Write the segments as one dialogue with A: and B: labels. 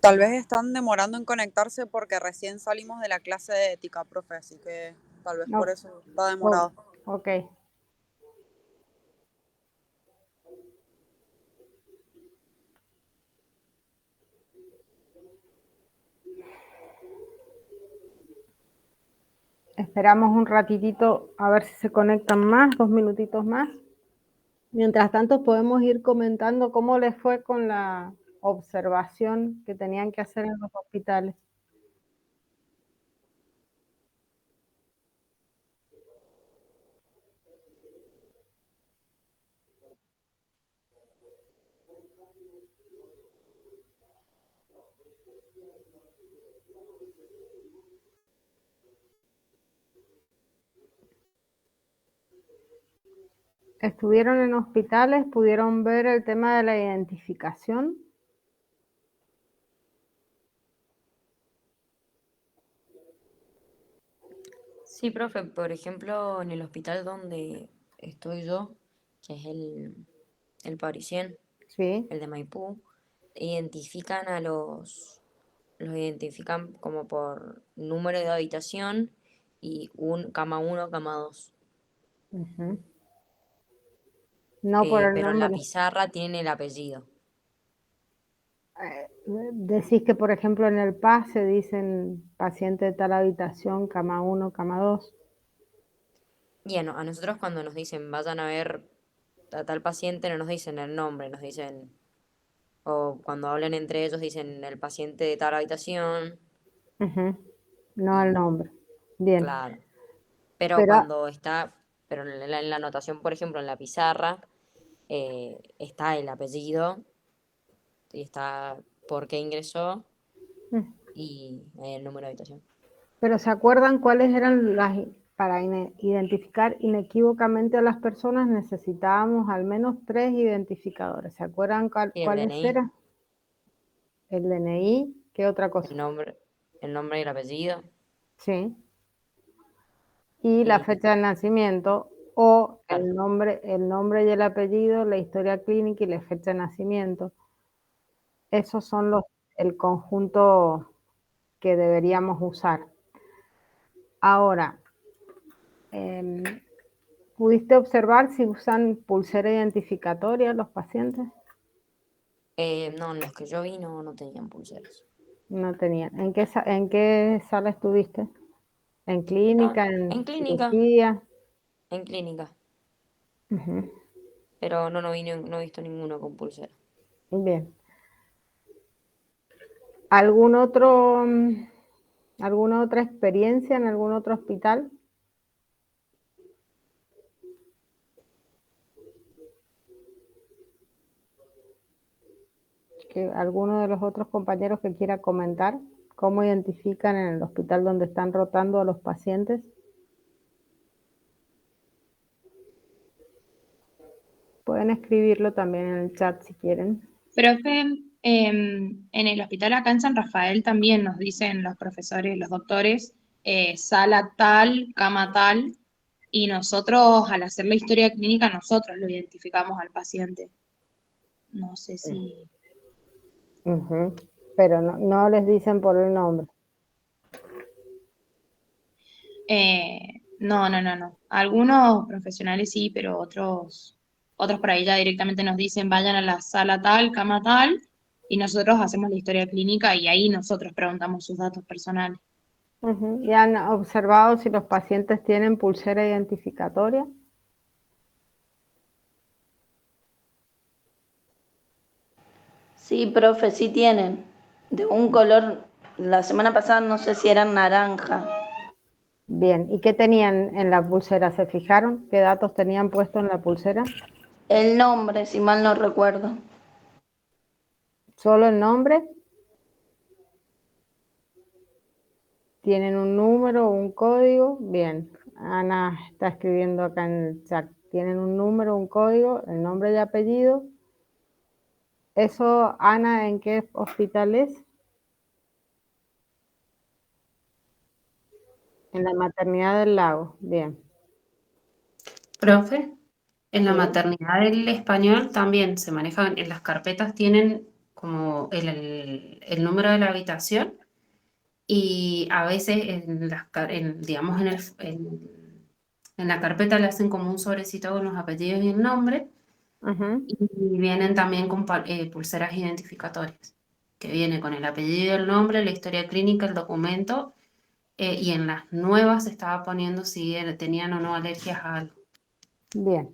A: Tal vez están demorando en conectarse porque recién salimos de la clase de ética, profe, así que tal vez por
B: No.
A: eso está demorado.
B: Ok. Esperamos un ratitito a ver si se conectan más, 2 minutitos más. Mientras tanto podemos ir comentando cómo les fue con la observación que tenían que hacer en los hospitales. ¿Estuvieron en hospitales? ¿Pudieron ver el tema de la identificación?
C: Sí, profe, por ejemplo, en el hospital donde estoy yo, que es el Parisien,
B: Sí.
C: el de Maipú, identifican los identifican como por número de habitación y cama 1, cama 2.
B: Uh-huh. No por el
C: Pero en la
B: nombre.
C: pizarra tienen el apellido.
B: Decís que, por ejemplo, en el pase dicen paciente de tal habitación, cama 1, cama 2.
C: Y a nosotros cuando nos dicen vayan a ver a tal paciente no nos dicen el nombre, nos dicen, o cuando hablan entre ellos dicen el paciente de tal habitación,
B: Uh-huh. No el
C: y
B: nombre. Bien.
C: claro. Pero
B: Pero,
C: pero en la anotación, por ejemplo, en la pizarra, está el apellido y está por qué ingresó y el número de habitación.
B: pero ¿se acuerdan cuáles eran para identificar inequívocamente a las personas necesitábamos al menos 3 identificadores? ¿Se acuerdan
C: Y el
B: cuáles
C: DNI,
B: eran? El DNI, ¿qué otra cosa?
C: el nombre y el apellido.
B: Sí. Y la
C: Y
B: fecha de nacimiento o
C: claro,
B: el nombre y el apellido, la historia clínica y la fecha de nacimiento. Esos son el conjunto que deberíamos usar. Ahora, ¿pudiste observar si usan pulsera identificatoria los pacientes?
C: no, en los que yo vi no tenían pulseras.
B: No tenían. ¿En qué sala estuviste? ¿En
C: No,
B: clínica? ¿En
C: en clínica,
B: cirugía?
C: en clínica.
B: Uh-huh.
C: Pero no he visto ninguno con pulsera.
B: Bien. ¿Alguna otra experiencia en algún otro hospital? ¿Alguno de los otros compañeros que quiera comentar cómo identifican en el hospital donde están rotando a los pacientes? Pueden escribirlo también en el chat si quieren.
D: Profe, en el hospital acá en San Rafael también nos dicen los profesores, los doctores, sala tal, cama tal, y nosotros al hacer la historia clínica, nosotros lo identificamos al paciente. No sé si...
B: Uh-huh. Pero no les dicen por el nombre.
D: No. Algunos profesionales sí, pero otros por ahí ya directamente nos dicen vayan a la sala tal, cama tal, y nosotros hacemos la historia clínica y ahí nosotros preguntamos sus datos personales.
B: Uh-huh. ¿Y han observado si los pacientes tienen pulsera identificatoria?
E: Sí, profe, sí tienen. De un color, la semana pasada no sé si eran naranja.
B: Bien, ¿y qué tenían en la pulsera? ¿Se fijaron qué datos tenían puesto en la pulsera?
E: El nombre, si mal no recuerdo.
B: ¿Solo el nombre? ¿Tienen un número o un código? Bien, Ana está escribiendo acá en el chat. ¿Tienen un número, un código, el nombre y apellido? ¿Eso, Ana, en qué hospital es? En la maternidad del Lago, bien.
F: Profe, en la
B: Sí.
F: maternidad del español también se manejan, en las carpetas tienen como el número de la habitación y a veces digamos, en la carpeta le hacen como un sobrecito con los apellidos y el nombre. Y vienen también con pulseras identificatorias, que viene con el apellido, el nombre, la historia clínica, el documento, y en las nuevas estaba poniendo si tenían o no alergias a algo.
B: Bien.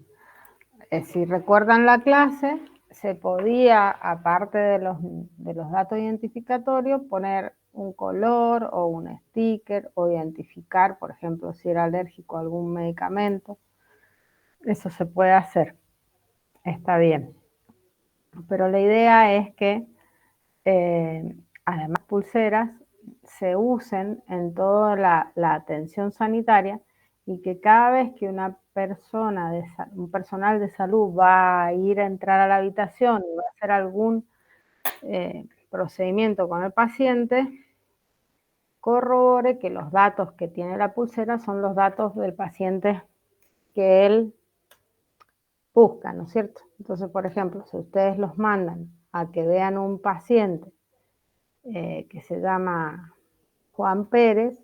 B: Si recuerdan la clase, se podía, aparte de los datos identificatorios, poner un color o un sticker o identificar, por ejemplo, si era alérgico a algún medicamento. Eso se puede hacer, está bien. Pero la idea es que además pulseras se usen en toda la atención sanitaria y que cada vez que una persona, un personal de salud va a ir a entrar a la habitación y va a hacer algún procedimiento con el paciente, corrobore que los datos que tiene la pulsera son los datos del paciente que él busca, ¿no es cierto? Entonces, por ejemplo, si ustedes los mandan a que vean un paciente que se llama Juan Pérez,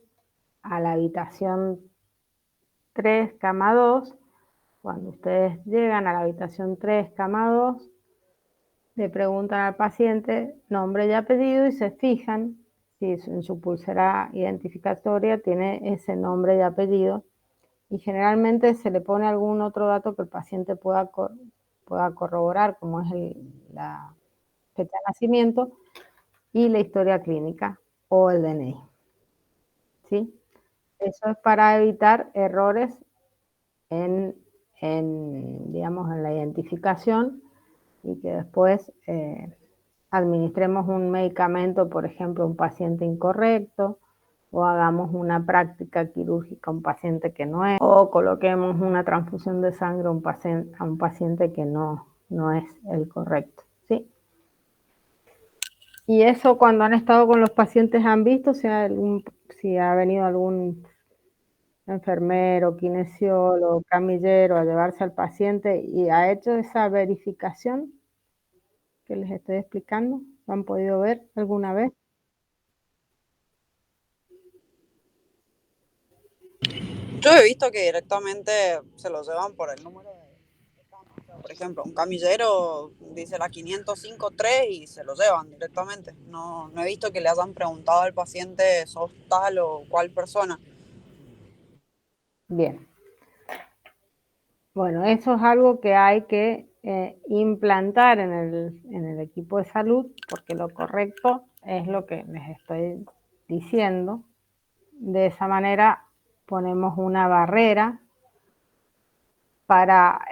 B: a la habitación 3, cama 2, cuando ustedes llegan a la habitación 3, cama 2, le preguntan al paciente nombre y apellido y se fijan si en su pulsera identificatoria tiene ese nombre y apellido, y generalmente se le pone algún otro dato que el paciente pueda corroborar, como es la fecha de nacimiento y la historia clínica o el DNI. ¿Sí? Eso es para evitar errores digamos, en la identificación y que después administremos un medicamento, por ejemplo, a un paciente incorrecto, o hagamos una práctica quirúrgica a un paciente que no es, o coloquemos una transfusión de sangre a un paciente que no es el correcto, ¿sí? Y eso cuando han estado con los pacientes han visto si ha venido algún enfermero, kinesiólogo, camillero a llevarse al paciente y ha hecho esa verificación que les estoy explicando. ¿Lo han podido ver alguna vez?
A: Yo he visto que directamente se lo llevan por el número de cama. O sea, por ejemplo, un camillero dice la 505-3 y se lo llevan directamente. No he visto que le hayan preguntado al paciente, ¿sos tal o cual persona?
B: Bien. Bueno, eso es algo que hay que implantar en el equipo de salud, porque lo correcto es lo que les estoy diciendo. De esa manera ponemos una barrera para,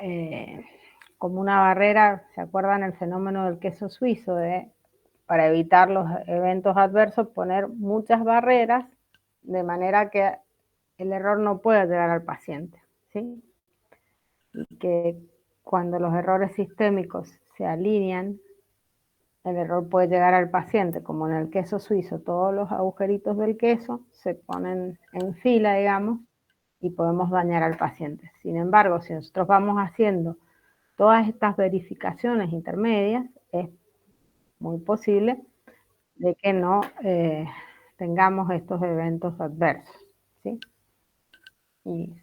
B: como una barrera, ¿se acuerdan el fenómeno del queso suizo? Para evitar los eventos adversos, poner muchas barreras de manera que el error no pueda llegar al paciente, ¿sí? Y que cuando los errores sistémicos se alinean, el error puede llegar al paciente, como en el queso suizo, todos los agujeritos del queso se ponen en fila, digamos, y podemos dañar al paciente. Sin embargo, si nosotros vamos haciendo todas estas verificaciones intermedias, es muy posible de que no tengamos estos eventos adversos, ¿sí? Y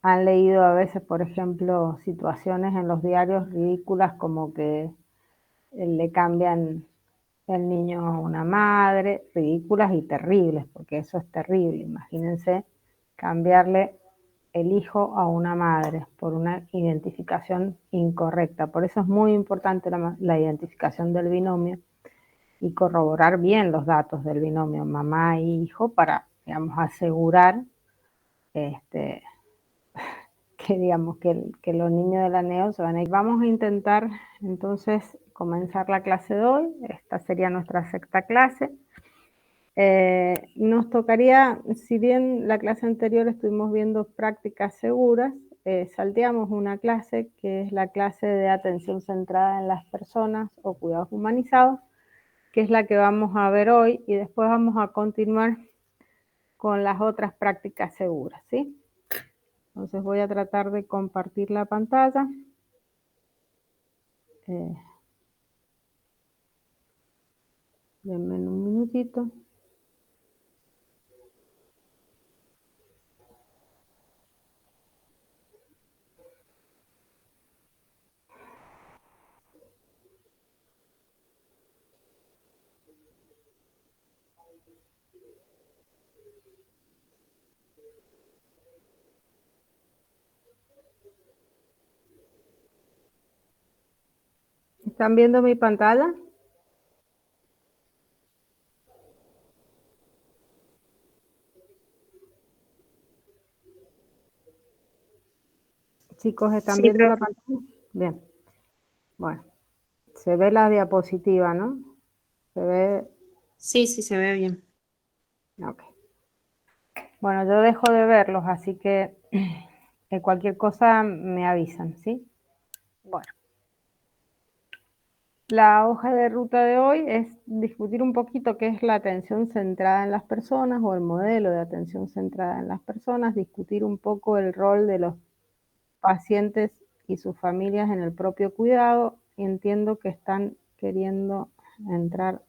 B: han leído a veces, por ejemplo, situaciones en los diarios ridículas como que le cambian el niño a una madre, ridículas y terribles, porque eso es terrible. Imagínense cambiarle el hijo a una madre por una identificación incorrecta. Por eso es muy importante la identificación del binomio y corroborar bien los datos del binomio mamá e hijo para, digamos, asegurar que digamos que los niños de la NEO se van a ir. Vamos a intentar entonces comenzar la clase de hoy. Esta sería nuestra sexta clase. Nos tocaría, si bien la clase anterior estuvimos viendo prácticas seguras, salteamos una clase que es la clase de atención centrada en las personas o cuidados humanizados, que es la que vamos a ver hoy, y después vamos a continuar con las otras prácticas seguras, ¿sí? Entonces voy a tratar de compartir la pantalla. Denme un minutito. ¿Están viendo mi pantalla? Chicos, ¿están
F: Sí,
B: viendo la
F: profe.
B: pantalla? Bien. Bueno, se ve la diapositiva, ¿no? Se ve.
F: Sí, se ve bien.
B: Ok. Bueno, yo dejo de verlos, así que cualquier cosa me avisan, ¿sí? Bueno. La hoja de ruta de hoy es discutir un poquito qué es la atención centrada en las personas o el modelo de atención centrada en las personas, discutir un poco el rol de los pacientes y sus familias en el propio cuidado. Y entiendo que están queriendo entrar.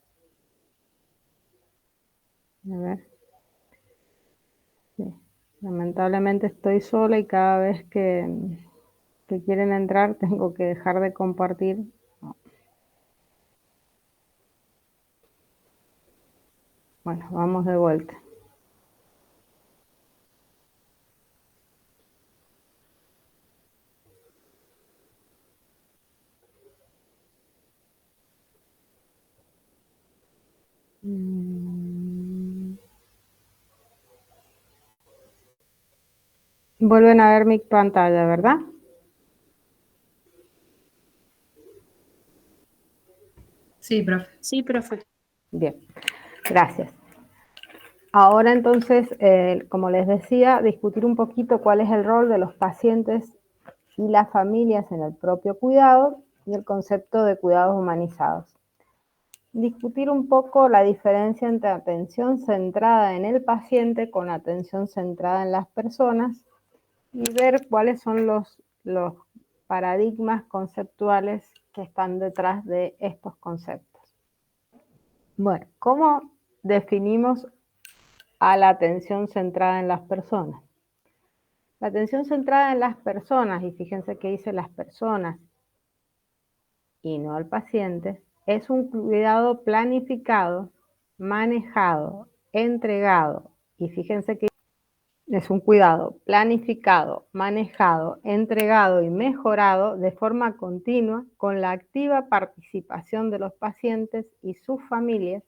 B: A ver. Sí. Lamentablemente estoy sola y cada vez que quieren entrar tengo que dejar de compartir. Bueno, vamos de vuelta. Vuelven a ver mi pantalla, ¿verdad?
F: Sí, profe. Sí, profe.
B: Bien, gracias. Ahora entonces, como les decía, discutir un poquito cuál es el rol de los pacientes y las familias en el propio cuidado y el concepto de cuidados humanizados. Discutir un poco la diferencia entre atención centrada en el paciente con atención centrada en las personas y ver cuáles son los paradigmas conceptuales que están detrás de estos conceptos. Bueno, ¿cómo definimos a la atención centrada en las personas? La atención centrada en las personas, y fíjense que dice las personas y no al paciente, es un cuidado planificado, manejado, entregado, y fíjense que es un cuidado planificado, manejado, entregado y mejorado de forma continua con la activa participación de los pacientes y sus familias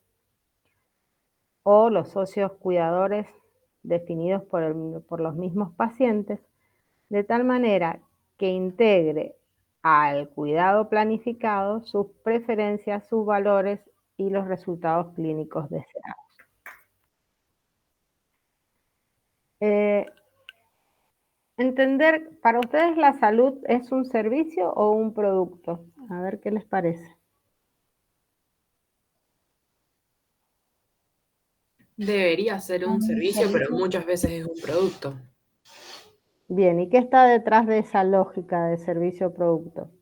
B: o los socios cuidadores definidos por los mismos pacientes, de tal manera que integre al cuidado planificado sus preferencias, sus valores y los resultados clínicos deseados. Entender, ¿para ustedes la salud es un servicio o un producto? A ver qué les parece.
G: Debería ser un servicio, pero muchas veces es un producto.
B: Bien, ¿y qué está detrás de esa lógica de servicio-producto?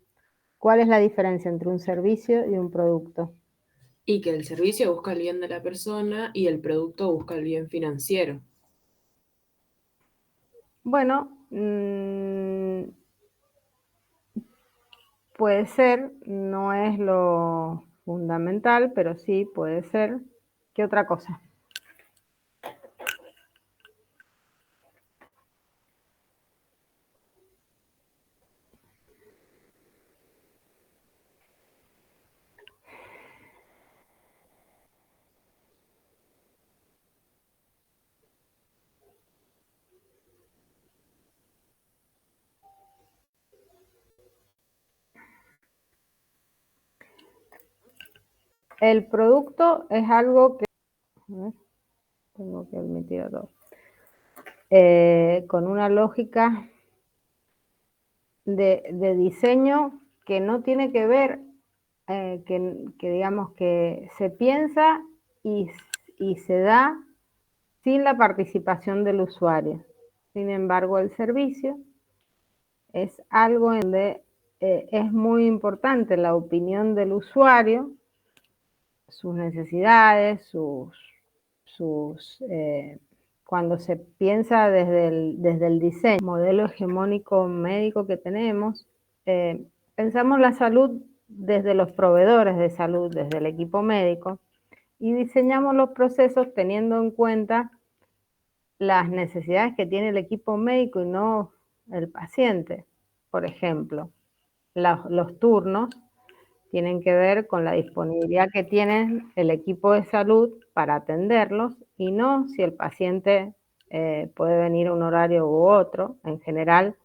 B: ¿Cuál es la diferencia entre un servicio y un producto?
G: Y que el servicio busca el bien de la persona y el producto busca el bien financiero.
B: Bueno, puede ser, no es lo fundamental, pero sí puede ser. ¿Qué otra cosa? El producto es algo que... A ver, tengo que admitir a todo. Con una lógica de diseño que no tiene que ver, que digamos que se piensa y se da sin la participación del usuario. Sin embargo, el servicio es algo en donde es muy importante la opinión del usuario, sus necesidades, cuando se piensa desde el diseño, modelo hegemónico médico que tenemos, pensamos la salud desde los proveedores de salud, desde el equipo médico, y diseñamos los procesos teniendo en cuenta las necesidades que tiene el equipo médico y no el paciente. Por ejemplo, los turnos tienen que ver con la disponibilidad que tiene el equipo de salud para atenderlos y no si el paciente puede venir a un horario u otro. En general,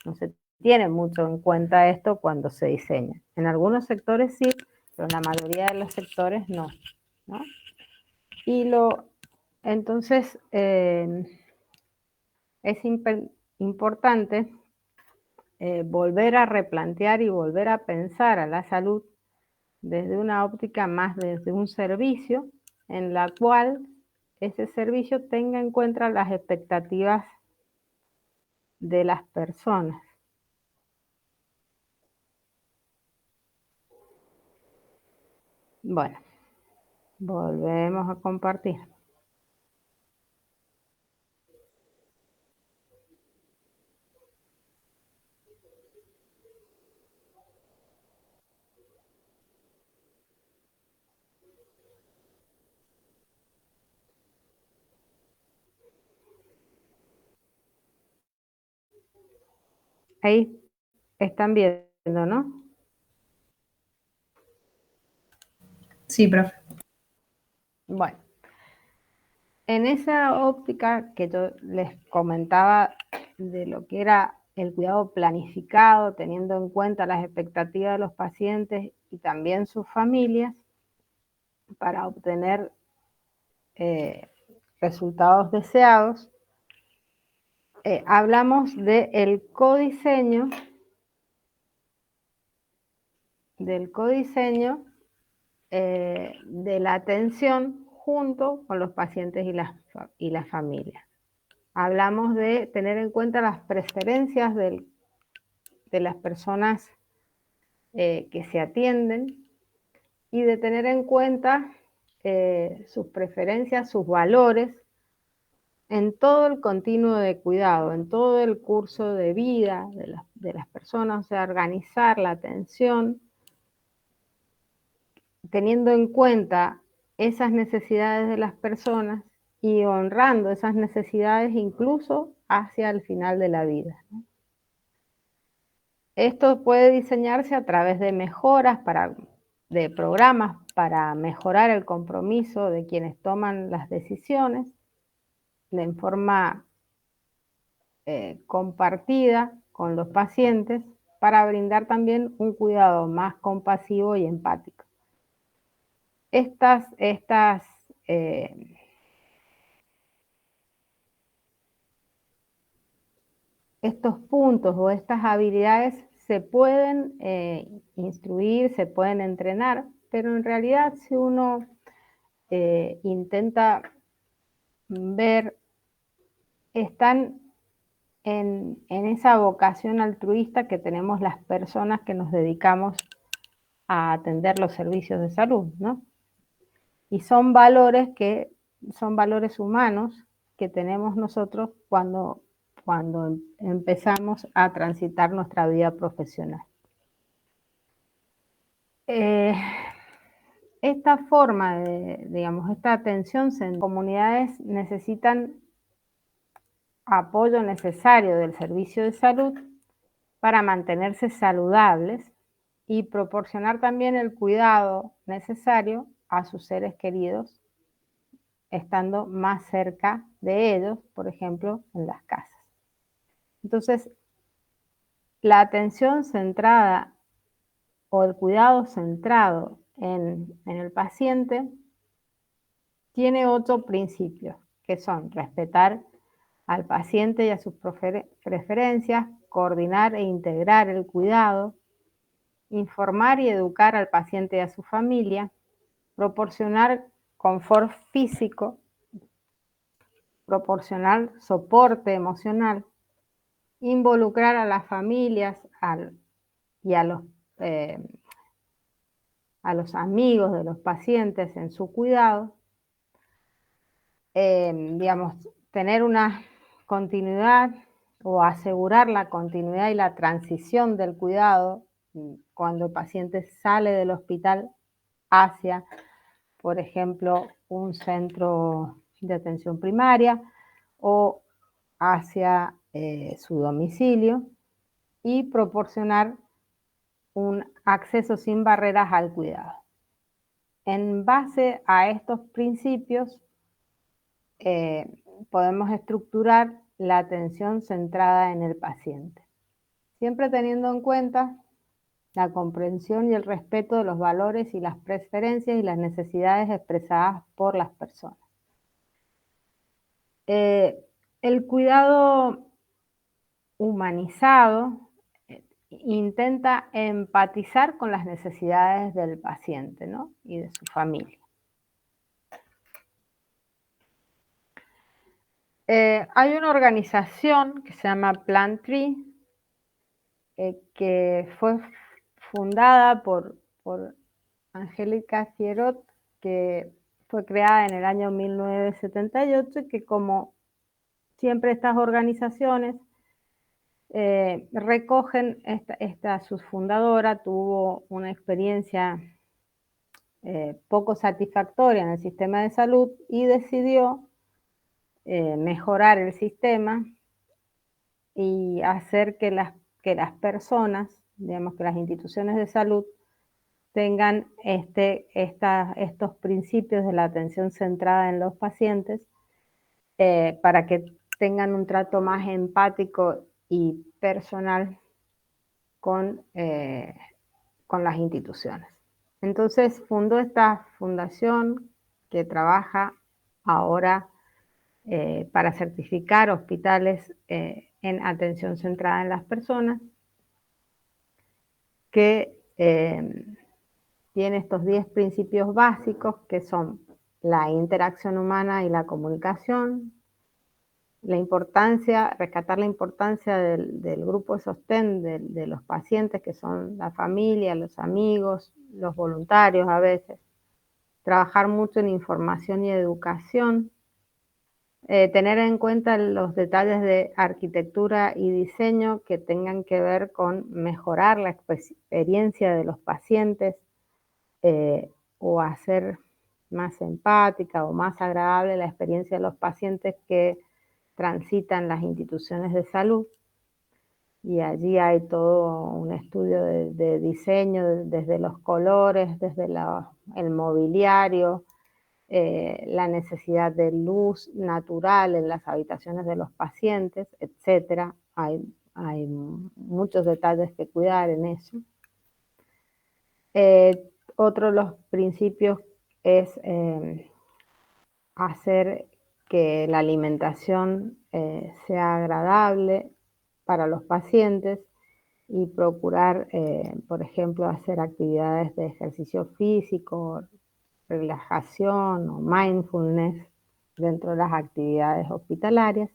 B: no se tiene mucho en cuenta esto cuando se diseña. En algunos sectores sí, pero en la mayoría de los sectores no, ¿no? Entonces, es importante volver a replantear y volver a pensar a la salud desde una óptica más desde un servicio en la cual ese servicio tenga en cuenta las expectativas de las personas. Bueno, volvemos a compartir. Ahí están viendo, ¿no?
D: Sí, profe.
B: Bueno, en esa óptica que yo les comentaba de lo que era el cuidado planificado, teniendo en cuenta las expectativas de los pacientes y también sus familias, para obtener resultados deseados, hablamos del codiseño de la atención junto con los pacientes y las familias. Hablamos de tener en cuenta las preferencias de las personas que se atienden y de tener en cuenta sus preferencias, sus valores en todo el continuo de cuidado, en todo el curso de vida de las personas, o sea, organizar la atención teniendo en cuenta esas necesidades de las personas y honrando esas necesidades incluso hacia el final de la vida, ¿no? Esto puede diseñarse a través de mejoras de programas para mejorar el compromiso de quienes toman las decisiones en forma compartida con los pacientes para brindar también un cuidado más compasivo y empático. Estos puntos o estas habilidades se pueden instruir, se pueden entrenar, pero en realidad si uno intenta ver, están en esa vocación altruista que tenemos las personas que nos dedicamos a atender los servicios de salud, ¿no? Y son valores humanos que tenemos nosotros cuando empezamos a transitar nuestra vida profesional. Esta forma esta atención en comunidades necesitan apoyo necesario del servicio de salud para mantenerse saludables y proporcionar también el cuidado necesario a sus seres queridos, estando más cerca de ellos, por ejemplo, en las casas. Entonces, la atención centrada o el cuidado centrado en el paciente tiene 8 principios, que son respetar al paciente y a sus preferencias, coordinar e integrar el cuidado, informar y educar al paciente y a su familia, proporcionar confort físico, proporcionar soporte emocional, involucrar a las familias y a los amigos de los pacientes en su cuidado, digamos, tener una continuidad o asegurar la continuidad y la transición del cuidado cuando el paciente sale del hospital hacia, por ejemplo, un centro de atención primaria o hacia su domicilio, y proporcionar un acceso sin barreras al cuidado. En base a estos principios, podemos estructurar la atención centrada en el paciente, siempre teniendo en cuenta la comprensión y el respeto de los valores y las preferencias y las necesidades expresadas por las personas. El cuidado humanizado intenta empatizar con las necesidades del paciente, ¿no? Y de su familia. Hay una organización que se llama Plantree, que fue fundada por Angélica Thierot, que fue creada en el año 1978, y que, como siempre estas organizaciones, recogen, su fundadora tuvo una experiencia poco satisfactoria en el sistema de salud y decidió mejorar el sistema y hacer que las personas, digamos, que las instituciones de salud tengan estos principios de la atención centrada en los pacientes, para que tengan un trato más empático y personal con las instituciones. Entonces fundó esta fundación que trabaja ahora para certificar hospitales en atención centrada en las personas, que tiene estos 10 principios básicos, que son la interacción humana y la comunicación, rescatar la importancia del grupo de sostén de los pacientes, que son la familia, los amigos, los voluntarios a veces, trabajar mucho en información y educación, tener en cuenta los detalles de arquitectura y diseño que tengan que ver con mejorar la experiencia de los pacientes, o hacer más empática o más agradable la experiencia de los pacientes que transitan las instituciones de salud. Y allí hay todo un estudio de diseño, desde los colores, desde el mobiliario, la necesidad de luz natural en las habitaciones de los pacientes, etc. Hay muchos detalles que cuidar en eso. Otro de los principios es hacer que la alimentación sea agradable para los pacientes y procurar, por ejemplo, hacer actividades de ejercicio físico, relajación o mindfulness dentro de las actividades hospitalarias.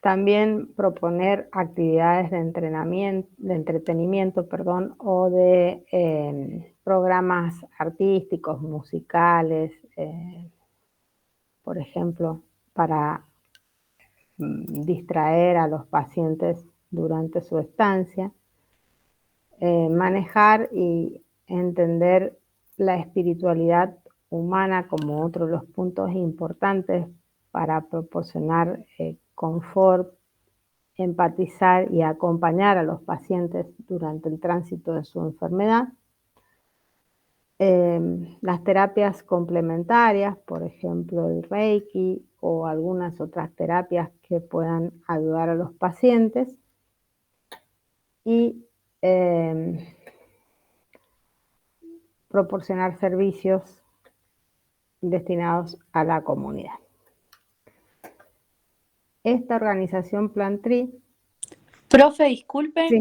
B: También proponer actividades de entretenimiento, o de programas artísticos, musicales, por ejemplo, para distraer a los pacientes durante su estancia. Manejar y entender la espiritualidad humana como otro de los puntos importantes para proporcionar confort, empatizar y acompañar a los pacientes durante el tránsito de su enfermedad. Las terapias complementarias, por ejemplo el Reiki o algunas otras terapias que puedan ayudar a los pacientes. Y proporcionar servicios destinados a la comunidad. Esta organización Plantree.
H: Profe, disculpe,
B: Sí.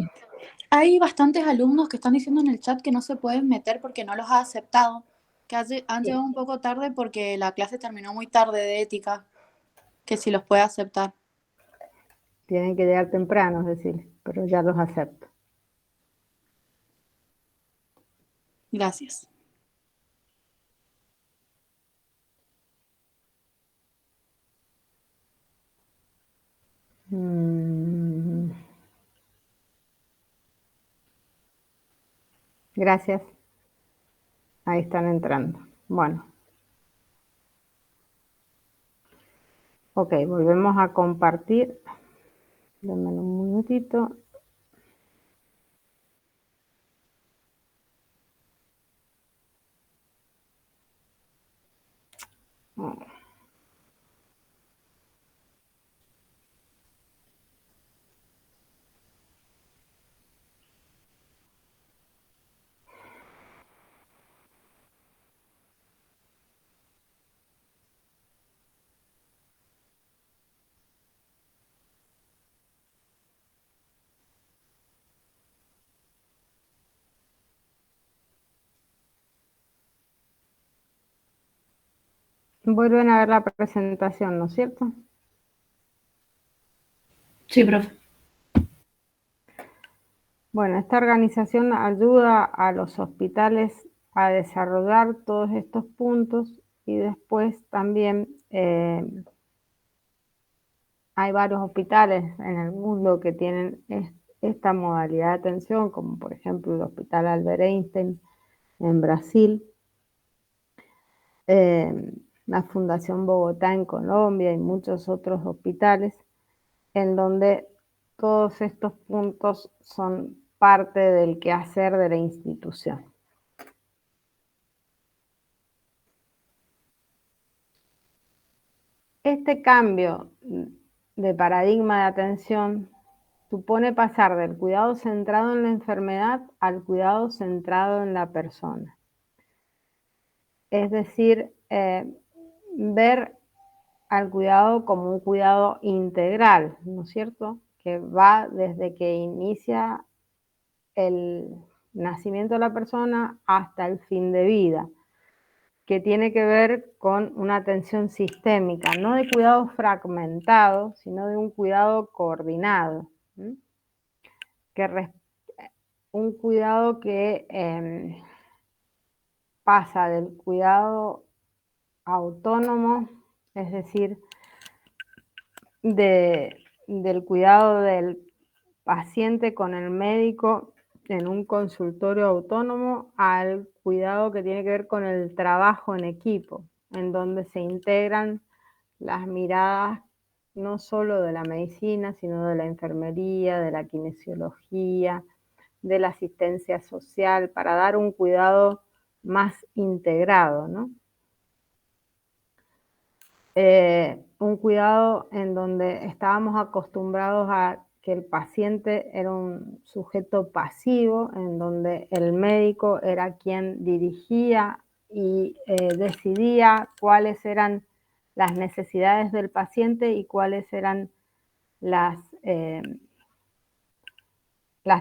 H: hay bastantes alumnos que están diciendo en el chat que no se pueden meter porque no los ha aceptado, que han llegado un poco tarde porque la clase terminó muy tarde de ética, que si los puede aceptar.
B: Tienen que llegar temprano, es decir, pero ya los acepto.
H: Gracias.
B: Gracias. Ahí están entrando. Bueno. Ok, volvemos a compartir. Denme un minutito. Vuelven a ver la presentación, ¿no es cierto?
H: Sí, profe.
B: Bueno, esta organización ayuda a los hospitales a desarrollar todos estos puntos y después también hay varios hospitales en el mundo que tienen esta modalidad de atención, como por ejemplo el Hospital Albert Einstein en Brasil, la Fundación Bogotá en Colombia y muchos otros hospitales en donde todos estos puntos son parte del quehacer de la institución. Este cambio de paradigma de atención supone pasar del cuidado centrado en la enfermedad al cuidado centrado en la persona. Es decir, ver al cuidado como un cuidado integral, ¿no es cierto? Que va desde que inicia el nacimiento de la persona hasta el fin de vida, que tiene que ver con una atención sistémica, no de cuidado fragmentado, sino de un cuidado coordinado. Un cuidado que pasa del cuidado autónomo, es decir, del cuidado del paciente con el médico en un consultorio autónomo, al cuidado que tiene que ver con el trabajo en equipo, en donde se integran las miradas no solo de la medicina, sino de la enfermería, de la kinesiología, de la asistencia social, para dar un cuidado más integrado, ¿no? Un cuidado en donde estábamos acostumbrados a que el paciente era un sujeto pasivo, en donde el médico era quien dirigía y decidía cuáles eran las necesidades del paciente y cuáles eran las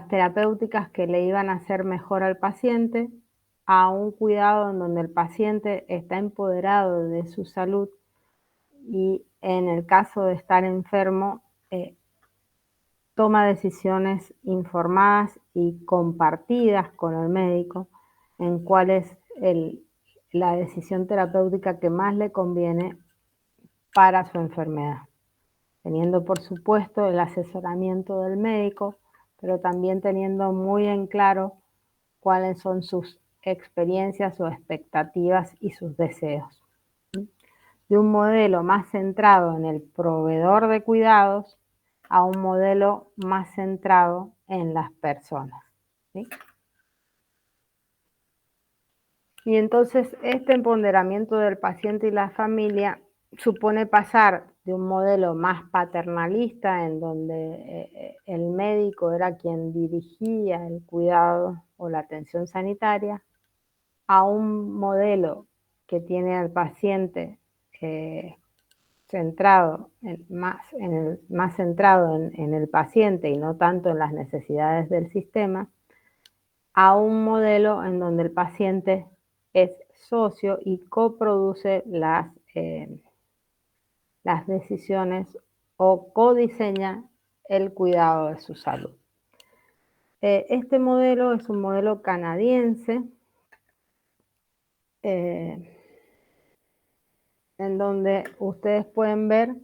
B: terapéuticas que le iban a hacer mejor al paciente, a un cuidado en donde el paciente está empoderado de su salud y en el caso de estar enfermo, toma decisiones informadas y compartidas con el médico en cuál es la decisión terapéutica que más le conviene para su enfermedad, teniendo por supuesto el asesoramiento del médico, pero también teniendo muy en claro cuáles son sus experiencias o expectativas y sus deseos. De un modelo más centrado en el proveedor de cuidados a un modelo más centrado en las personas, ¿sí? Y entonces este empoderamiento del paciente y la familia supone pasar de un modelo más paternalista, en donde el médico era quien dirigía el cuidado o la atención sanitaria, a un modelo que tiene al paciente centrado más centrado en el paciente y no tanto en las necesidades del sistema, a un modelo en donde el paciente es socio y coproduce las decisiones o codiseña el cuidado de su salud. Este modelo es un modelo canadiense en donde ustedes pueden ver,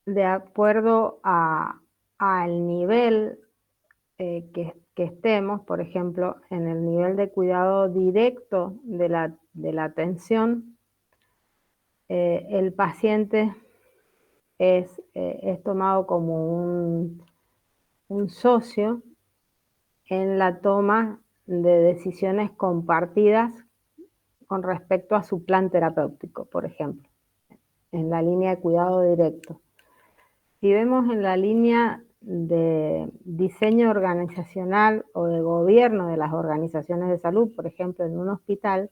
B: de acuerdo al nivel que estemos, por ejemplo, en el nivel de cuidado directo de la atención, el paciente es tomado como un socio en la toma de decisiones compartidas con respecto a su plan terapéutico, por ejemplo, en la línea de cuidado directo. Si vemos en la línea de diseño organizacional o de gobierno de las organizaciones de salud, por ejemplo, en un hospital,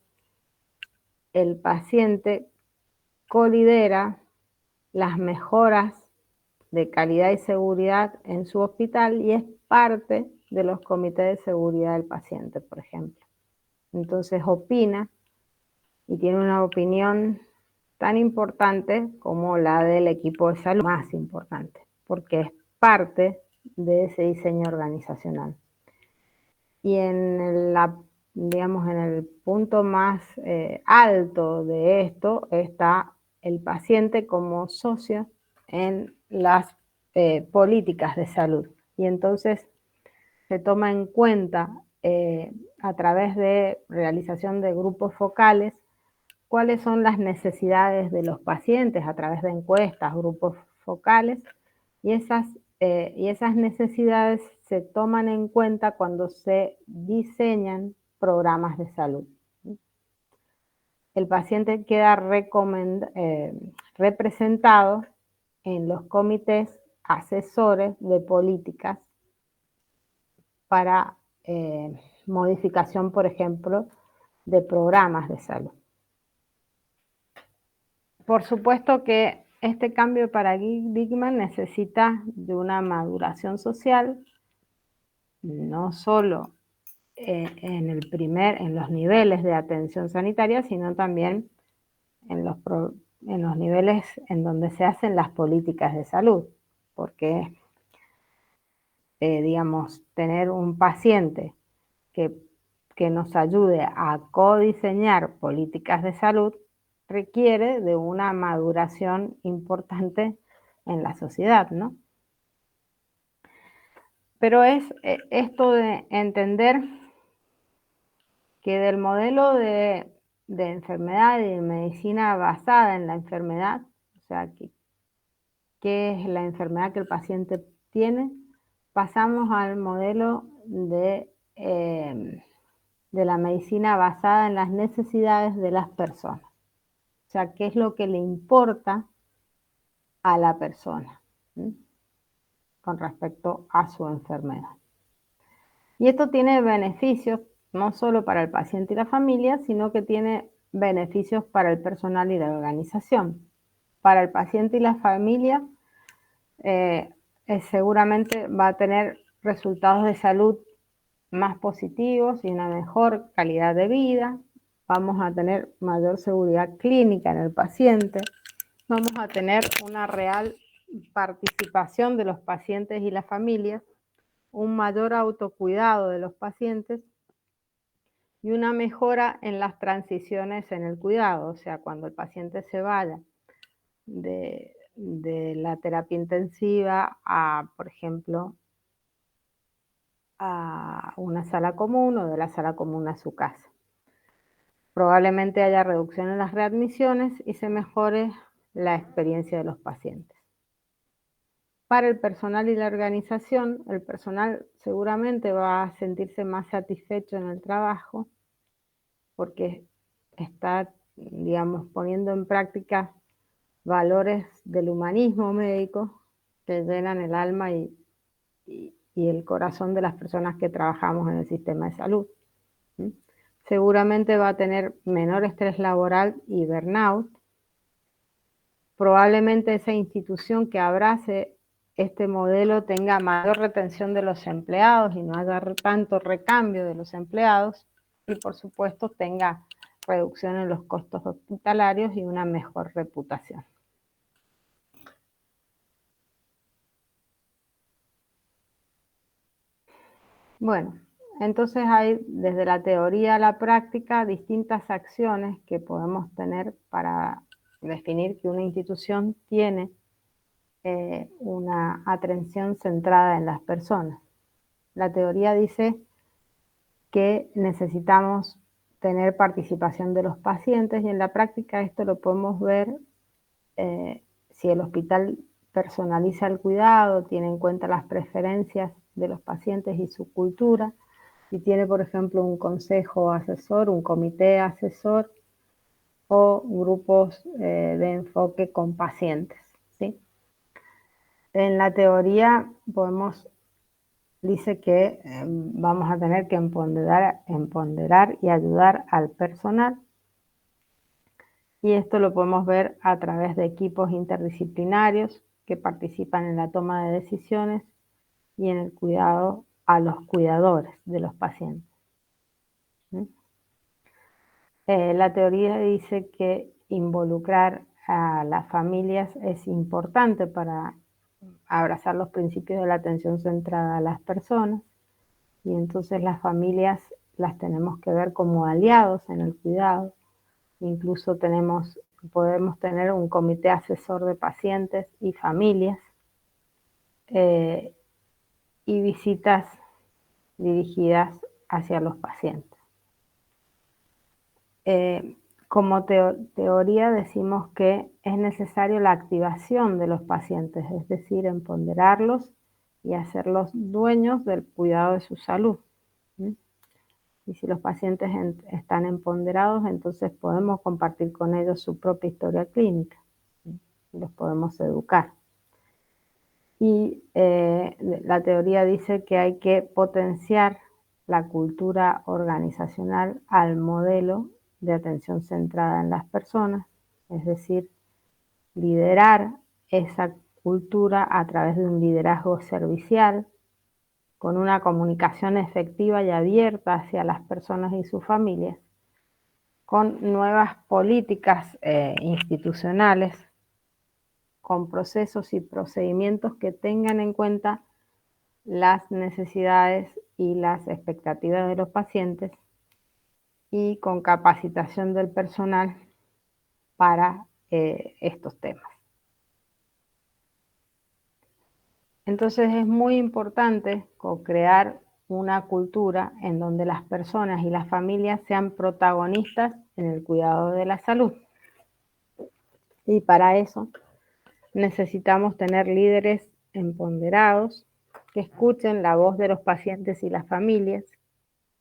B: el paciente colidera las mejoras de calidad y seguridad en su hospital y es parte de los comités de seguridad del paciente, por ejemplo. Entonces opina y tiene una opinión tan importante como la del equipo de salud, más importante, porque es parte de ese diseño organizacional. Y digamos, en el punto más alto de esto está el paciente como socio en las políticas de salud. Y entonces se toma en cuenta a través de realización de grupos focales cuáles son las necesidades de los pacientes a través de encuestas, grupos focales, y esas necesidades se toman en cuenta cuando se diseñan programas de salud. El paciente queda representado en los comités asesores de políticas para modificación, por ejemplo, de programas de salud. Por supuesto que este cambio de paradigma necesita de una maduración social, no solo en los niveles de atención sanitaria, sino también en los niveles en donde se hacen las políticas de salud, porque, digamos, tener un paciente que nos ayude a codiseñar políticas de salud requiere de una maduración importante en la sociedad, ¿no? Pero es esto de entender que del modelo de enfermedad y de medicina basada en la enfermedad, o sea, qué es la enfermedad que el paciente tiene, pasamos al modelo de la medicina basada en las necesidades de las personas. O sea, qué es lo que le importa a la persona, ¿sí?, con respecto a su enfermedad. Y esto tiene beneficios no solo para el paciente y la familia, sino que tiene beneficios para el personal y la organización. Para el paciente y la familia, seguramente va a tener resultados de salud más positivos y una mejor calidad de vida. Vamos a tener mayor seguridad clínica en el paciente. Vamos a tener una real participación de los pacientes y las familias, un mayor autocuidado de los pacientes y una mejora en las transiciones en el cuidado. O sea, cuando el paciente se vaya de la terapia intensiva a, por ejemplo, a una sala común o de la sala común a su casa. Probablemente haya reducción en las readmisiones y se mejore la experiencia de los pacientes. Para el personal y la organización, el personal seguramente va a sentirse más satisfecho en el trabajo porque está, digamos, poniendo en práctica valores del humanismo médico que llenan el alma y el corazón de las personas que trabajamos en el sistema de salud. ¿Sí? Seguramente va a tener menor estrés laboral y burnout. Probablemente esa institución que abrace este modelo tenga mayor retención de los empleados y no haya tanto recambio de los empleados, y por supuesto tenga reducción en los costos hospitalarios y una mejor reputación. Bueno, Entonces hay desde la teoría a la práctica distintas acciones que podemos tener para definir que una institución tiene una atención centrada en las personas. La teoría dice que necesitamos tener participación de los pacientes y en la práctica esto lo podemos ver si el hospital personaliza el cuidado, tiene en cuenta las preferencias de los pacientes y su cultura, si tiene, por ejemplo, un consejo asesor, un comité asesor o grupos de enfoque con pacientes, ¿sí? En la teoría dice que vamos a tener que empoderar y ayudar al personal, y esto lo podemos ver a través de equipos interdisciplinarios que participan en la toma de decisiones y en el cuidado a los cuidadores de los pacientes. La teoría dice que involucrar a las familias es importante para abrazar los principios de la atención centrada a las personas, y entonces las familias las tenemos que ver como aliados en el cuidado. Incluso podemos tener un comité asesor de pacientes y familias y visitas dirigidas hacia los pacientes. Como teoría decimos que es necesario la activación de los pacientes, es decir, empoderarlos y hacerlos dueños del cuidado de su salud. Y si los pacientes están empoderados, entonces podemos compartir con ellos su propia historia clínica, los podemos educar. Y la teoría dice que hay que potenciar la cultura organizacional al modelo de atención centrada en las personas, es decir, liderar esa cultura a través de un liderazgo servicial, con una comunicación efectiva y abierta hacia las personas y sus familias, con nuevas políticas institucionales, con procesos y procedimientos que tengan en cuenta las necesidades y las expectativas de los pacientes, y con capacitación del personal para estos temas. Entonces es muy importante co-crear una cultura en donde las personas y las familias sean protagonistas en el cuidado de la salud. Y para eso necesitamos tener líderes empoderados que escuchen la voz de los pacientes y las familias,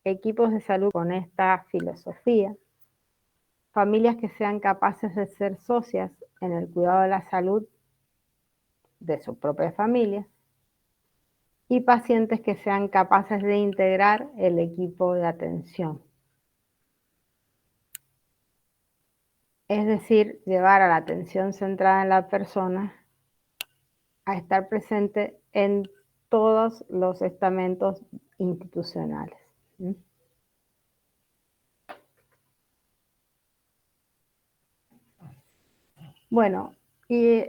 B: equipos de salud con esta filosofía, familias que sean capaces de ser socias en el cuidado de la salud de su propia familia, y pacientes que sean capaces de integrar el equipo de atención. Es decir, llevar a la atención centrada en la persona a estar presente en todos los estamentos institucionales. Bueno, y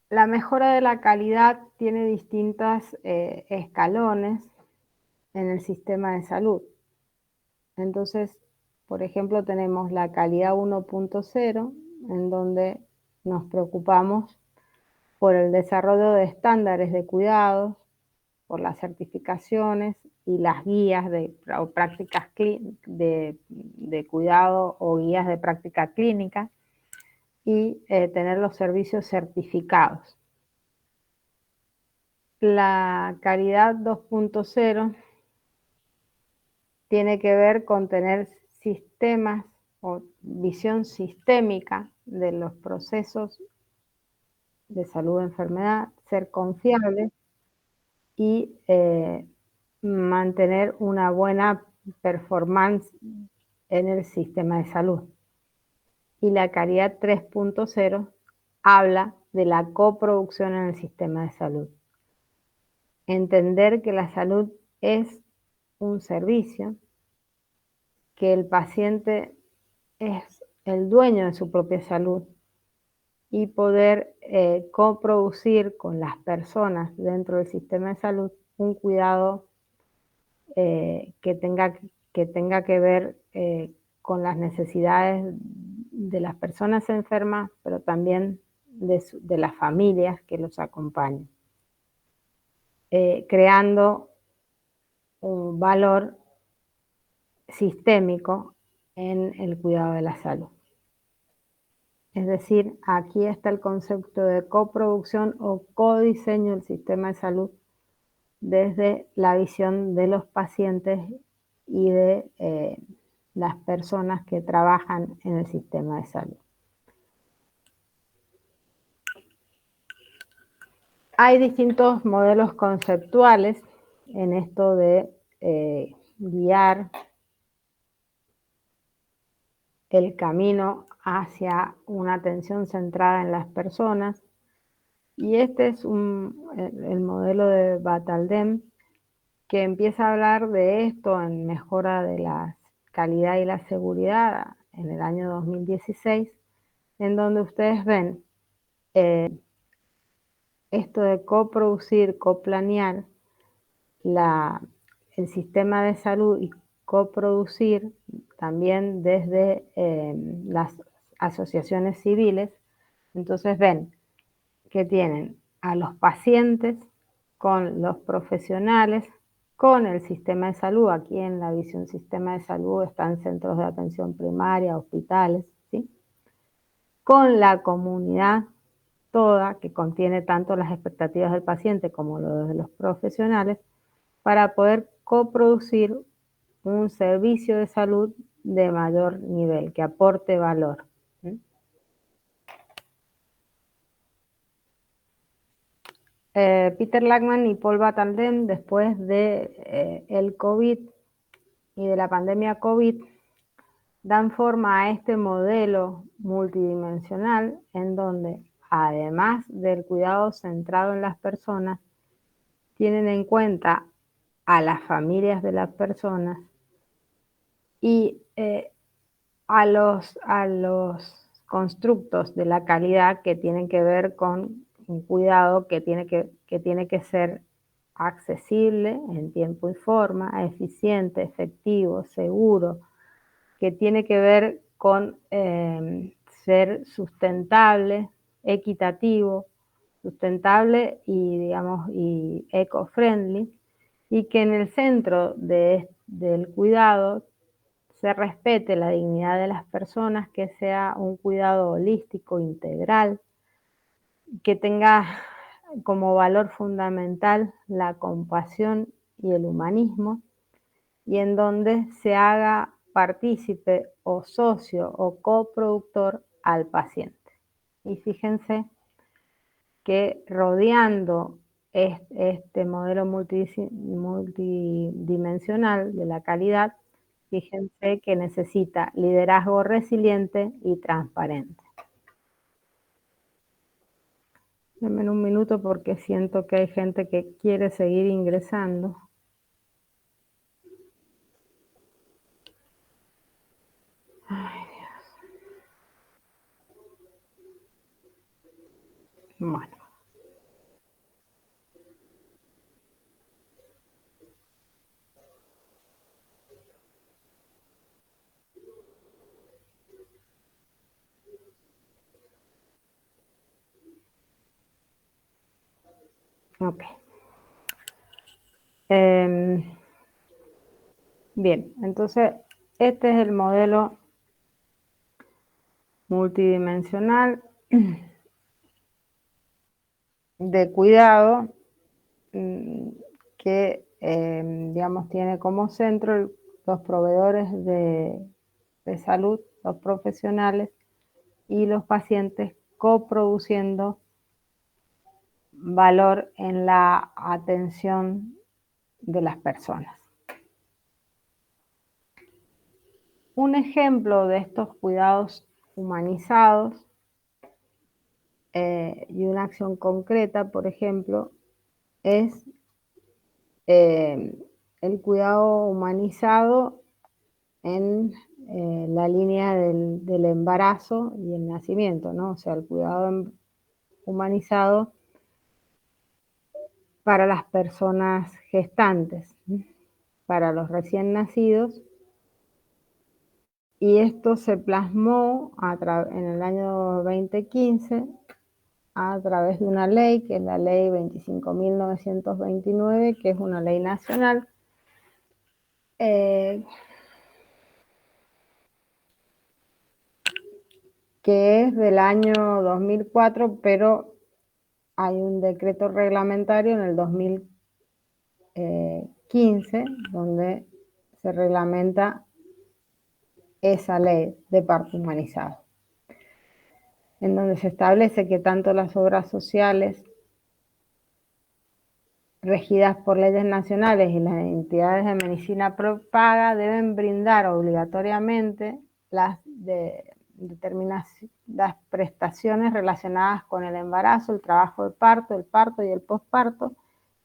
B: la mejora de la calidad tiene distintos escalones en el sistema de salud. Entonces, por ejemplo, tenemos la calidad 1.0, en donde nos preocupamos por el desarrollo de estándares de cuidados, por las certificaciones y las guías o prácticas de cuidado o guías de práctica clínica, y tener los servicios certificados. La calidad 2.0 tiene que ver con tener sistemas o visión sistémica de los procesos de salud o enfermedad, ser confiables y mantener una buena performance en el sistema de salud. Y la calidad 3.0 habla de la coproducción en el sistema de salud. Entender que la salud es un servicio, que el paciente es el dueño de su propia salud, y poder coproducir con las personas dentro del sistema de salud un cuidado que tenga que ver con las necesidades de las personas enfermas, pero también de las familias que los acompañan, creando un valor sistémico en el cuidado de la salud. Es decir, aquí está el concepto de coproducción o codiseño del sistema de salud desde la visión de los pacientes y de las personas que trabajan en el sistema de salud. Hay distintos modelos conceptuales en esto de guiar el camino hacia una atención centrada en las personas, y este es el modelo de Bataldem, que empieza a hablar de esto en mejora de la calidad y la seguridad en el año 2016, en donde ustedes ven esto de coproducir, coplanear el sistema de salud y coproducir también desde las asociaciones civiles. Entonces ven que tienen a los pacientes con los profesionales, con el sistema de salud. Aquí en la visión sistema de salud están centros de atención primaria, hospitales, ¿sí? Con la comunidad toda, que contiene tanto las expectativas del paciente como lo de los profesionales, para poder coproducir un servicio de salud de mayor nivel, que aporte valor. Peter Lachman y Paul Bataldem, después de el COVID y de la pandemia COVID, dan forma a este modelo multidimensional en donde, además del cuidado centrado en las personas, tienen en cuenta a las familias de las personas y a los constructos de la calidad que tienen que ver con un cuidado que tiene que ser accesible en tiempo y forma, eficiente, efectivo, seguro, que tiene que ver con ser sustentable, equitativo, sustentable y, digamos, y eco-friendly, y que en el centro del cuidado se respete la dignidad de las personas, que sea un cuidado holístico, integral, que tenga como valor fundamental la compasión y el humanismo, y en donde se haga partícipe o socio o coproductor al paciente. Y fíjense que rodeando este modelo multidimensional de la calidad, fíjense que necesita liderazgo resiliente y transparente. Denme un minuto porque siento que hay gente que quiere seguir ingresando. Ay, Dios. Bueno. Ok. Bien, entonces este es el modelo multidimensional de cuidado que, digamos, tiene como centro los proveedores de salud, los profesionales y los pacientes, coproduciendo valor en la atención de las personas. Un ejemplo de estos cuidados humanizados y una acción concreta, por ejemplo, es el cuidado humanizado en la línea del embarazo y el nacimiento, ¿no? O sea, el cuidado humanizado para las personas gestantes. para los recién nacidos, y esto se plasmó en el año 2015 a través de una ley, que es la ley 25.929, que es una ley nacional, que es del año 2004, pero hay un decreto reglamentario en el 2015 donde se reglamenta esa ley de parto humanizado, en donde se establece que tanto las obras sociales regidas por leyes nacionales y las entidades de medicina paga deben brindar obligatoriamente las prestaciones relacionadas con el embarazo, el trabajo de parto, el parto y el posparto,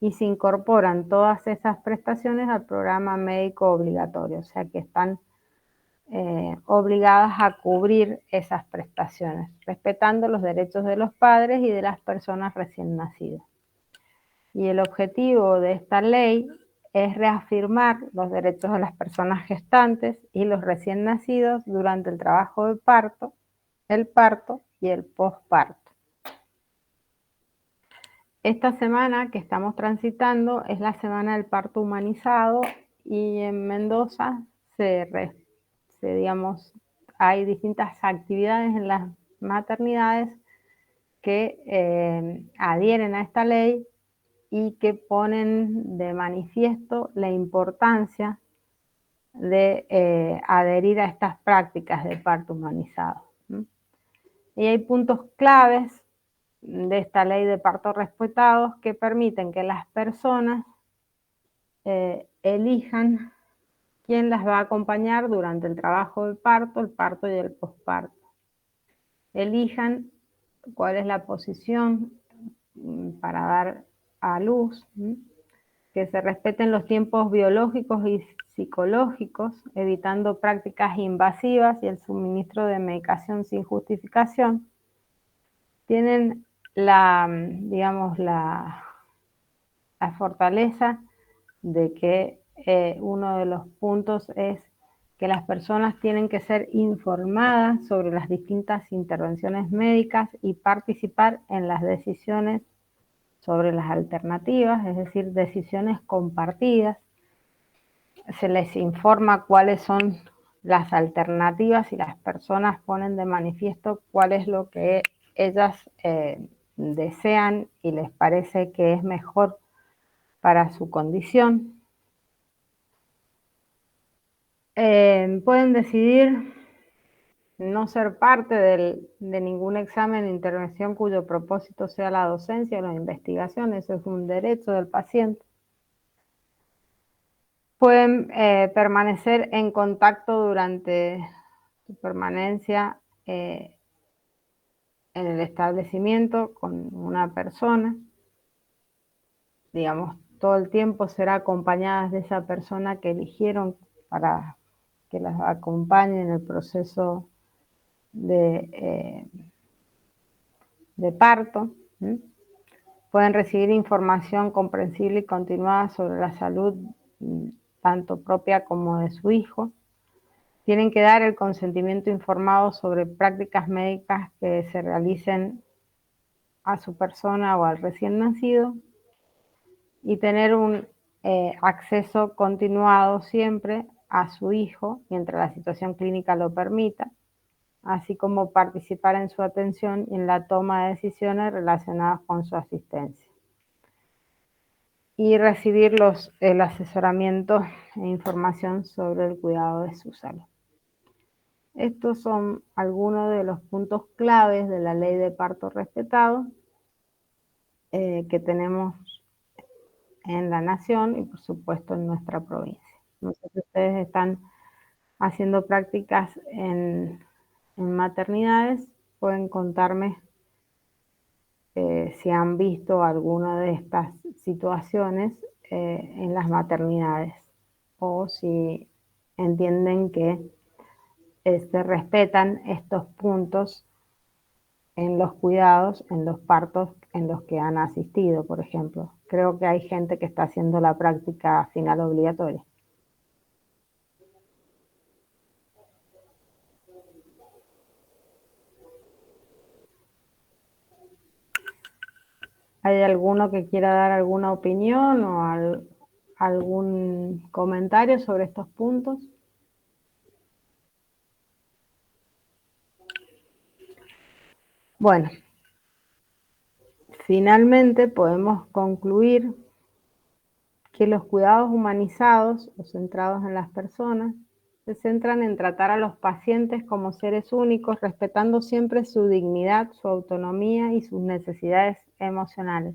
B: y se incorporan todas esas prestaciones al programa médico obligatorio, o sea que están obligadas a cubrir esas prestaciones, respetando los derechos de los padres y de las personas recién nacidas. Y el objetivo de esta ley es reafirmar los derechos de las personas gestantes y los recién nacidos durante el trabajo de parto, el parto y el posparto. Esta semana que estamos transitando es la semana del parto humanizado, y en Mendoza hay distintas actividades en las maternidades que adhieren a esta ley y que ponen de manifiesto la importancia de adherir a estas prácticas de parto humanizado. Y hay puntos claves de esta ley de parto respetados que permiten que las personas elijan quién las va a acompañar durante el trabajo del parto, el parto y el posparto. Elijan cuál es la posición para dar a luz, que se respeten los tiempos biológicos y psicológicos, evitando prácticas invasivas y el suministro de medicación sin justificación. Tienen la fortaleza de que uno de los puntos es que las personas tienen que ser informadas sobre las distintas intervenciones médicas y participar en las decisiones sobre las alternativas, es decir, decisiones compartidas. Se les informa cuáles son las alternativas y las personas ponen de manifiesto cuál es lo que ellas desean y les parece que es mejor para su condición. Pueden decidir no ser parte de ningún examen de intervención cuyo propósito sea la docencia o la investigación, eso es un derecho del paciente. Pueden permanecer en contacto durante su permanencia en el establecimiento con una persona, todo el tiempo será acompañadas de esa persona que eligieron para que las acompañe en el proceso de parto. Pueden recibir información comprensible y continuada sobre la salud tanto propia como de su hijo. Tienen que dar el consentimiento informado sobre prácticas médicas que se realicen a su persona o al recién nacido, y tener un acceso continuado siempre a su hijo mientras la situación clínica lo permita, así como participar en su atención y en la toma de decisiones relacionadas con su asistencia. Y recibir el asesoramiento e información sobre el cuidado de su salud. Estos son algunos de los puntos claves de la ley de parto respetado que tenemos en la nación y por supuesto en nuestra provincia. No sé si ustedes están haciendo prácticas en maternidades, pueden contarme si han visto alguna de estas situaciones en las maternidades, o si entienden que se respetan estos puntos en los cuidados, en los partos en los que han asistido, por ejemplo. Creo que hay gente que está haciendo la práctica final obligatoria. ¿Hay alguno que quiera dar alguna opinión o algún comentario sobre estos puntos? Bueno, finalmente podemos concluir que los cuidados humanizados o centrados en las personas se centran en tratar a los pacientes como seres únicos, respetando siempre su dignidad, su autonomía y sus necesidades emocionales.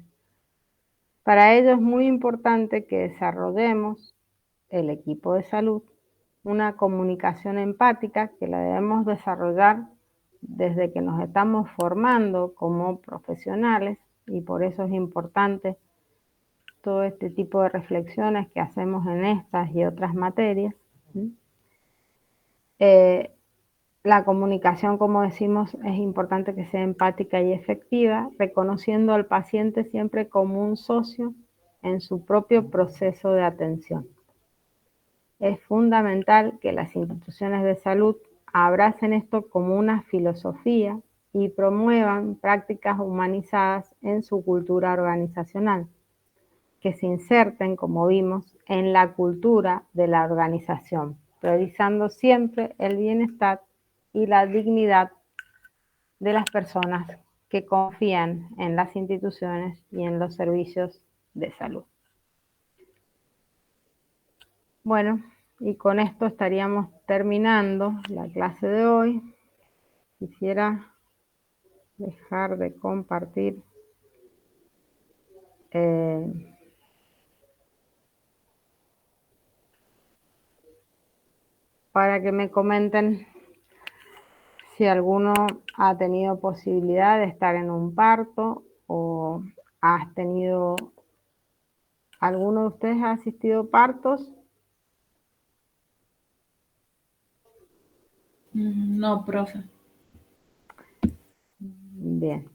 B: Para ello es muy importante que desarrollemos, el equipo de salud, una comunicación empática que la debemos desarrollar desde que nos estamos formando como profesionales, y por eso es importante todo este tipo de reflexiones que hacemos en estas y otras materias. La comunicación, como decimos, es importante que sea empática y efectiva, reconociendo al paciente siempre como un socio en su propio proceso de atención. Es fundamental que las instituciones de salud abracen esto como una filosofía y promuevan prácticas humanizadas en su cultura organizacional, que se inserten, como vimos, en la cultura de la organización, priorizando siempre el bienestar y la dignidad de las personas que confían en las instituciones y en los servicios de salud. Bueno, y con esto estaríamos terminando la clase de hoy. Quisiera dejar de compartir para que me comenten si alguno ha tenido posibilidad de estar en un parto o has tenido, ¿alguno de ustedes ha asistido a partos?
I: No, profe.
B: Bien.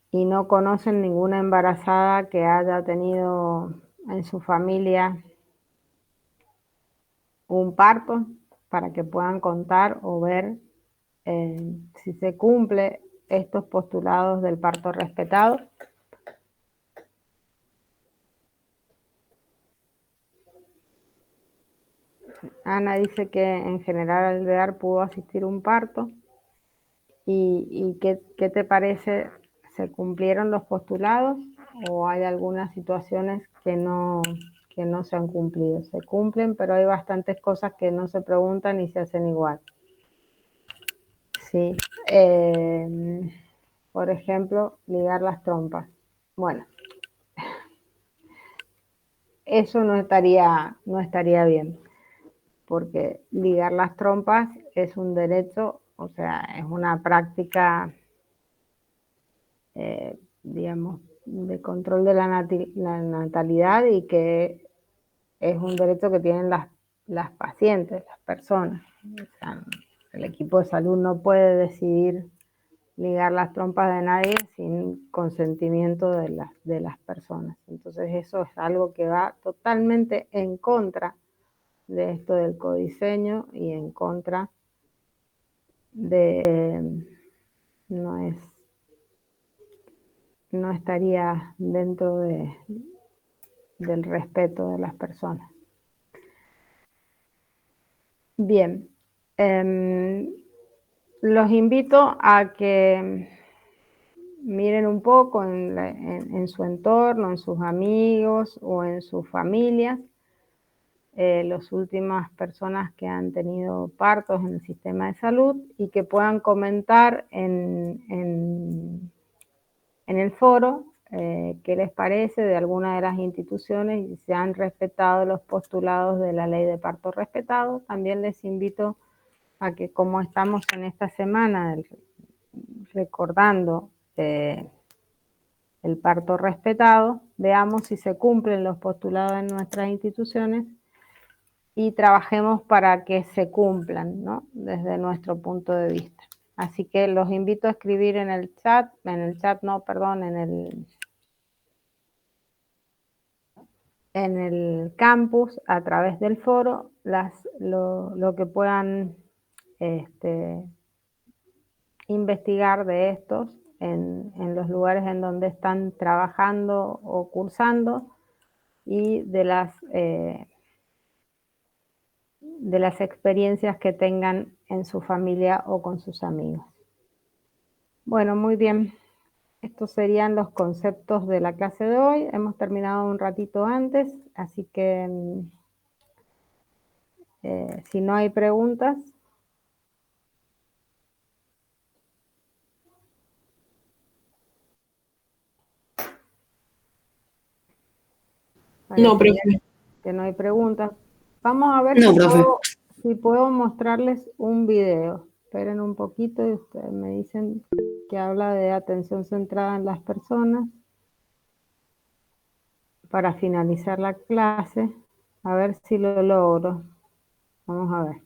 B: ¿Y no conocen ninguna embarazada que haya tenido en su familia un parto para que puedan contar o ver si se cumple estos postulados del parto respetado? Ana dice que en general Alvear pudo asistir a un parto. ¿Y qué te parece? ¿Se cumplieron los postulados o hay algunas situaciones que no se han cumplido? Se cumplen, pero hay bastantes cosas que no se preguntan y se hacen igual. Sí. Por ejemplo, ligar las trompas. Bueno, eso no estaría bien, porque ligar las trompas es un derecho, o sea, es una práctica, digamos, de control de la natalidad, y que es un derecho que tienen las pacientes, las personas. O sea, el equipo de salud no puede decidir ligar las trompas de nadie sin consentimiento de las personas. Entonces eso es algo que va totalmente en contra de esto del codiseño y en contra de... no estaría dentro del respeto de las personas. Bien, los invito a que miren un poco en su entorno, en sus amigos o en sus familias, las últimas personas que han tenido partos en el sistema de salud, y que puedan comentar en el foro qué les parece de alguna de las instituciones y si han respetado los postulados de la ley de parto respetado. También les invito a que, como estamos en esta semana recordando el parto respetado, veamos si se cumplen los postulados en nuestras instituciones y trabajemos para que se cumplan, ¿no? Desde nuestro punto de vista. Así que los invito a escribir en el chat, en el campus, a través del foro, lo que puedan investigar de estos en los lugares en donde están trabajando o cursando y de las experiencias que tengan en su familia o con sus amigos. Bueno, muy bien. Estos serían los conceptos de la clase de hoy. Hemos terminado un ratito antes, así que si no hay preguntas.
G: No, profe.
B: Que no hay preguntas. Vamos a ver
G: No, profe.
B: si puedo mostrarles un video. Esperen un poquito y ustedes me dicen que habla de atención centrada en las personas para finalizar la clase. A ver si lo logro. Vamos a ver.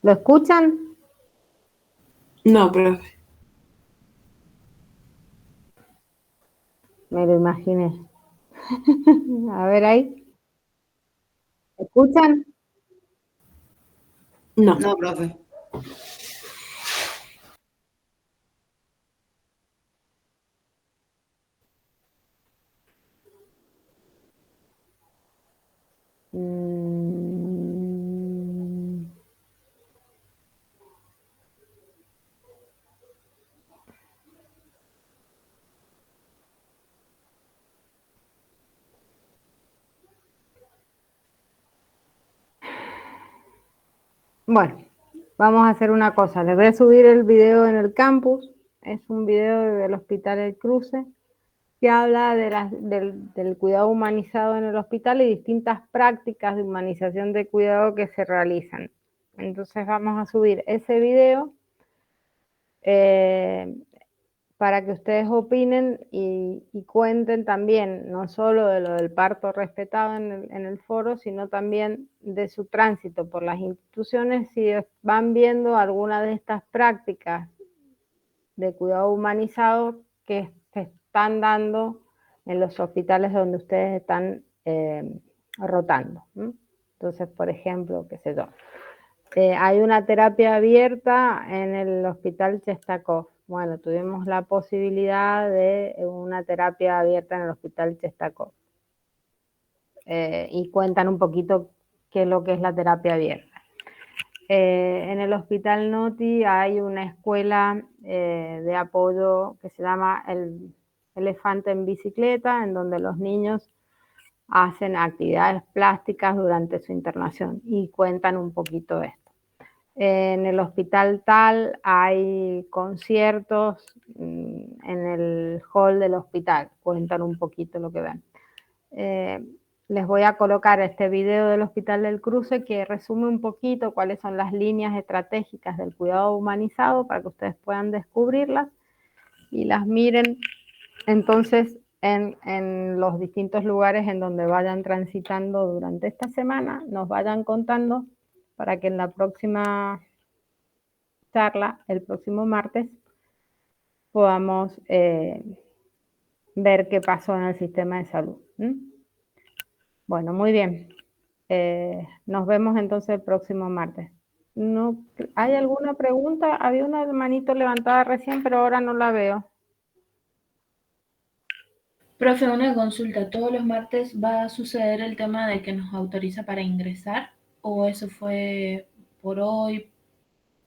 B: ¿Lo escuchan?
G: No, profe.
B: Me lo imaginé. A ver ahí. ¿Escuchan?
G: No. No, profe.
B: Bueno, vamos a hacer una cosa. Les voy a subir el video en el campus. Es un video del Hospital El Cruce que habla del cuidado humanizado en el hospital y distintas prácticas de humanización de cuidado que se realizan. Entonces vamos a subir ese video para que ustedes opinen y cuenten también, no solo de lo del parto respetado en el foro, sino también de su tránsito por las instituciones, si van viendo alguna de estas prácticas de cuidado humanizado que se están dando en los hospitales donde ustedes están rotando. Entonces, por ejemplo, qué sé yo, hay una terapia abierta en el Hospital Chestakov. Bueno, tuvimos la posibilidad de una terapia abierta en el Hospital Chestakov. Y cuentan un poquito qué es lo que es la terapia abierta. En el Hospital Noti hay una escuela de apoyo que se llama el Elefante en Bicicleta, en donde los niños hacen actividades plásticas durante su internación y cuentan un poquito de esto. En el Hospital Tal hay conciertos en el hall del hospital, cuentan un poquito lo que ven. Les voy a colocar este video del Hospital del Cruce que resume un poquito cuáles son las líneas estratégicas del cuidado humanizado para que ustedes puedan descubrirlas y las miren entonces en los distintos lugares en donde vayan transitando durante esta semana, nos vayan contando para que en la próxima charla, el próximo martes, podamos ver qué pasó en el sistema de salud. Bueno, muy bien. Nos vemos entonces el próximo martes. No, ¿hay alguna pregunta? Había una manito levantada recién, pero ahora no la veo.
I: Profe, una consulta. ¿Todos los martes va a suceder el tema de que nos autoriza para ingresar? ¿O eso fue por hoy?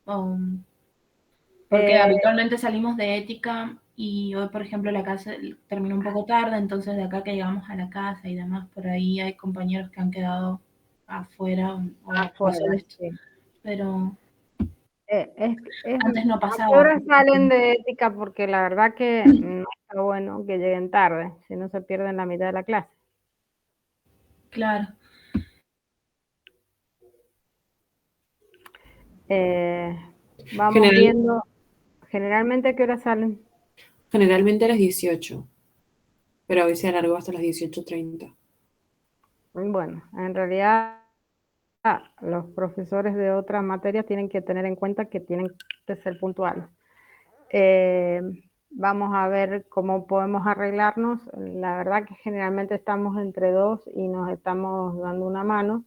I: Porque habitualmente salimos de ética y hoy, por ejemplo, la clase terminó un poco tarde, entonces de acá que llegamos a la casa y demás, por ahí hay compañeros que han quedado afuera o pasó esto.
B: Sí.
I: Pero antes no
B: ¿A
I: pasaba.
B: qué hora salen de ética? Porque la verdad que no está bueno que lleguen tarde, si no se pierden la mitad de la clase.
I: Claro.
B: Vamos
G: General-
B: viendo, generalmente ¿a qué hora salen?
G: Generalmente a las 18, pero hoy se alargó hasta las 18:30.
B: Bueno, en realidad los profesores de otras materias tienen que tener en cuenta que tienen que ser puntuales. Vamos a ver cómo podemos arreglarnos. La verdad que generalmente estamos entre dos y nos estamos dando una mano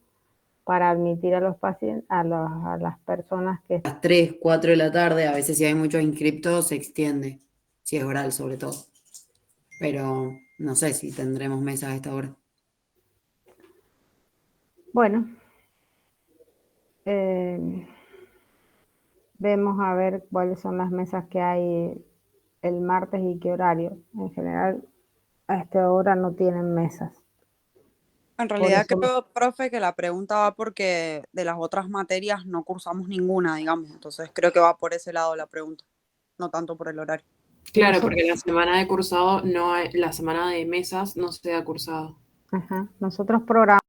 B: para admitir a los pacientes, a las personas que...
J: A las 3, 4 de la tarde, a veces si hay muchos inscriptos se extiende, si es oral sobre todo. Pero no sé si tendremos mesas a esta hora.
B: Bueno, vemos a ver cuáles son las mesas que hay el martes y qué horario. En general, a esta hora no tienen mesas.
A: En
B: Por
A: realidad
B: eso,
A: creo, profe, que la pregunta va porque de las otras materias no cursamos ninguna, digamos. Entonces creo que va por ese lado la pregunta, no tanto por el horario.
G: Claro,
B: Nosotros-
G: porque la semana de cursado no hay, la semana de mesas no se da cursado.
B: ajá, nosotros programamos